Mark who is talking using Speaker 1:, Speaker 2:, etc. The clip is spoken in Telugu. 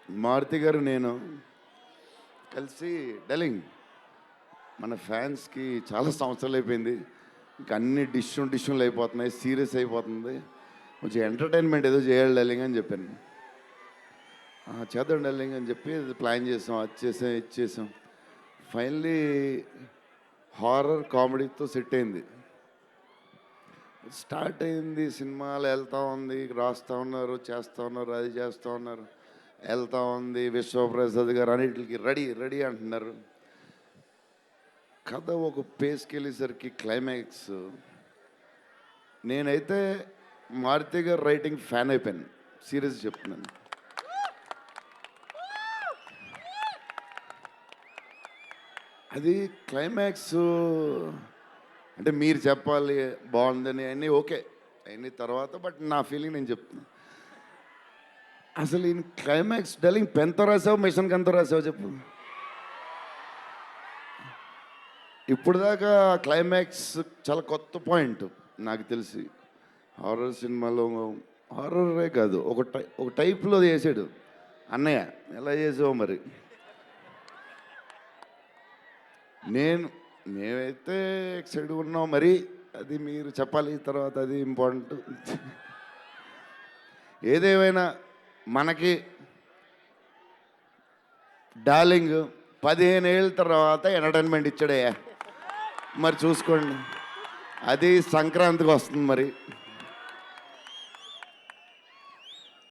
Speaker 1: మారుతి గారు నేను కలిసి డెలింగ్ మన ఫ్యాన్స్కి చాలా సంవత్సరాలు అయిపోయింది. ఇంకా అన్ని డిష్యూలు అయిపోతున్నాయి, సీరియస్ అయిపోతుంది. కొంచెం ఎంటర్టైన్మెంట్ ఏదో చేయాలి డెలింగ్ అని చెప్పాను. చేద్దాం డెలింగ్ అని చెప్పి ప్లాన్ చేసాం, అది చేసాం, ఇది చేసాం. ఫైనలీ హారర్ కామెడీతో సెట్ అయింది. స్టార్ట్ అయింది, సినిమాలు వెళ్తూ ఉంది, రాస్తూ ఉన్నారు, చేస్తూ ఉన్నారు, అది చేస్తూ ఉన్నారు, వెళ్తూ ఉంది. విశ్వప్రసాద్ గారు అన్నిటికి రెడీ రెడీ అంటున్నారు. కథ ఒక పేస్కి వెళ్ళేసరికి క్లైమాక్స్ నేనైతే మారుతి గారు రైటింగ్ ఫ్యాన్ అయిపోయాను. సీరియస్ చెప్తున్నాను. అది క్లైమాక్స్ అంటే మీరు చెప్పాలి బాగుందని అన్నీ ఓకే అన్ని తర్వాత, బట్ నా ఫీలింగ్ నేను చెప్తున్నాను. అసలు ఈ క్లైమాక్స్ డెలింగ్ పెన్తో రాసావు, మిషన్కి ఎంతో రాసావు చెప్పు. ఇప్పుడు దాకా క్లైమాక్స్ చాలా కొత్త పాయింట్ నాకు తెలిసి. హారర్ సినిమాలో హారరే కాదు, ఒక టైప్లో చేసాడు అన్నయ్య. ఎలా చేసావు మరి? మేమైతే ఎక్సైడ్ ఉన్నాం మరి. అది మీరు చెప్పాలి తర్వాత, అది ఇంపార్టెంట్. ఏదేమైనా మనకి డార్లింగ్ 15 ఏళ్ళ తర్వాత ఎంటర్టైన్మెంట్ ఇచ్చాడయ్యా. మరి చూసుకోండి, అది సంక్రాంతికి వస్తుంది మరి.